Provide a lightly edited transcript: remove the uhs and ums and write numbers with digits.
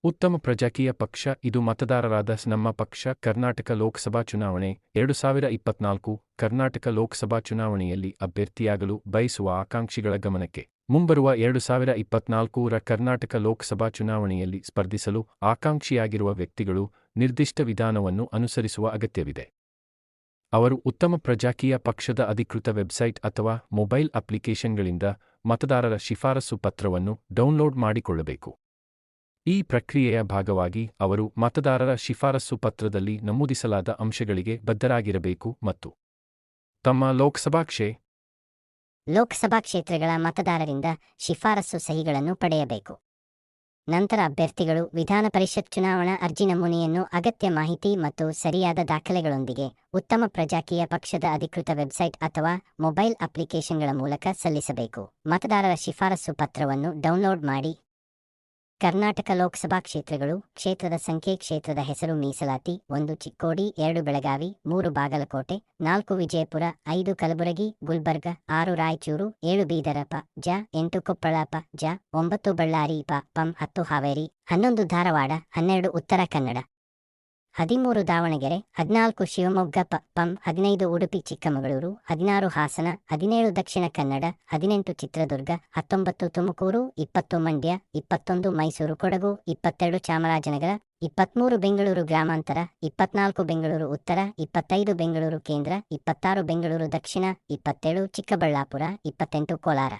ಉತ್ತಮ ಪ್ರಜಾಕೀಯ ಪಕ್ಷ ಇದು ಮತದಾರರಾದ ನಮ್ಮ ಪಕ್ಷ ಕರ್ನಾಟಕ ಲೋಕಸಭಾ ಚುನಾವಣೆ 2024 ಕರ್ನಾಟಕ ಲೋಕಸಭಾ ಚುನಾವಣೆಯಲ್ಲಿ ಅಭ್ಯರ್ಥಿಯಾಗಲು ಬಯಸುವ ಆಕಾಂಕ್ಷಿಗಳ ಗಮನಕ್ಕೆ ಮುಂಬರುವ 2024ರ ಕರ್ನಾಟಕ ಲೋಕಸಭಾ ಚುನಾವಣೆಯಲ್ಲಿ ಸ್ಪರ್ಧಿಸಲು ಆಕಾಂಕ್ಷಿಯಾಗಿರುವ ವ್ಯಕ್ತಿಗಳು ನಿರ್ದಿಷ್ಟ ವಿಧಾನವನ್ನು ಅನುಸರಿಸುವ ಅಗತ್ಯವಿದೆ. ಅವರು ಉತ್ತಮ ಪ್ರಜಾಕೀಯ ಪಕ್ಷದ ಅಧಿಕೃತ ವೆಬ್ಸೈಟ್ ಅಥವಾ ಮೊಬೈಲ್ ಅಪ್ಲಿಕೇಶನ್ಗಳಿಂದ ಮತದಾರರ ಶಿಫಾರಸು ಪತ್ರವನ್ನು ಡೌನ್ಲೋಡ್ ಮಾಡಿಕೊಳ್ಳಬೇಕು. ಈ ಪ್ರಕ್ರಿಯೆಯ ಭಾಗವಾಗಿ ಅವರು ಮತದಾರರ ಶಿಫಾರಸು ಪತ್ರದಲ್ಲಿ ನಮೂದಿಸಲಾದ ಅಂಶಗಳಿಗೆ ಬದ್ಧರಾಗಿರಬೇಕು ಮತ್ತು ತಮ್ಮ ಲೋಕಸಭಾ ಕ್ಷೇತ್ರಗಳ ಮತದಾರರಿಂದ ಶಿಫಾರಸು ಸಹಿಗಳನ್ನು ಪಡೆಯಬೇಕು. ನಂತರ ಅಭ್ಯರ್ಥಿಗಳು ವಿಧಾನ ಪರಿಷತ್ ಚುನಾವಣಾ ಅರ್ಜಿ ನಮೂನೆಯನ್ನು ಅಗತ್ಯ ಮಾಹಿತಿ ಮತ್ತು ಸರಿಯಾದ ದಾಖಲೆಗಳೊಂದಿಗೆ ಉತ್ತಮ ಪ್ರಜಾಕೀಯ ಪಕ್ಷದ ಅಧಿಕೃತ ವೆಬ್ಸೈಟ್ ಅಥವಾ ಮೊಬೈಲ್ ಅಪ್ಲಿಕೇಶನ್ಗಳ ಮೂಲಕ ಸಲ್ಲಿಸಬೇಕು. ಮತದಾರರ ಶಿಫಾರಸು ಪತ್ರವನ್ನು ಡೌನ್ಲೋಡ್ ಮಾಡಿ. ಕರ್ನಾಟಕ ಲೋಕಸಭಾ ಕ್ಷೇತ್ರಗಳು: ಕ್ಷೇತ್ರದ ಸಂಖ್ಯೆ, ಕ್ಷೇತ್ರದ ಹೆಸರು, ಮೀಸಲಾತಿ: 1 ಚಿಕ್ಕೋಡಿ, 2 ಬೆಳಗಾವಿ, 3 ಬಾಗಲಕೋಟೆ, 4 ವಿಜಯಪುರ, 5 ಕಲಬುರಗಿ, ಗುಲ್ಬರ್ಗ, 6 ರಾಯಚೂರು, 7 ಬೀದರ ಜ, 8 ಕೊಪ್ಪಳ ಜ, 9 ಬಳ್ಳಾರಿ ಪಂ, 10 ಹಾವೇರಿ, 11 ಧಾರವಾಡ, 12 ಉತ್ತರ ಕನ್ನಡ, 13 ದಾವಣಗೆರೆ, 14 ಶಿವಮೊಗ್ಗ ಪಂ, 15 ಉಡುಪಿ ಚಿಕ್ಕಮಗಳೂರು, 16 ಹಾಸನ, 17 ದಕ್ಷಿಣ ಕನ್ನಡ, 18 ಚಿತ್ರದುರ್ಗ, 19 ತುಮಕೂರು, 20 ಮಂಡ್ಯ, 21 ಮೈಸೂರು ಕೊಡಗು, 22 ಚಾಮರಾಜನಗರ, 23 ಬೆಂಗಳೂರು ಗ್ರಾಮಾಂತರ, 24 ಬೆಂಗಳೂರು ಉತ್ತರ, 25 ಬೆಂಗಳೂರು ಕೇಂದ್ರ, 26 ಬೆಂಗಳೂರು ದಕ್ಷಿಣ, 27 ಚಿಕ್ಕಬಳ್ಳಾಪುರ, 28 ಕೋಲಾರ.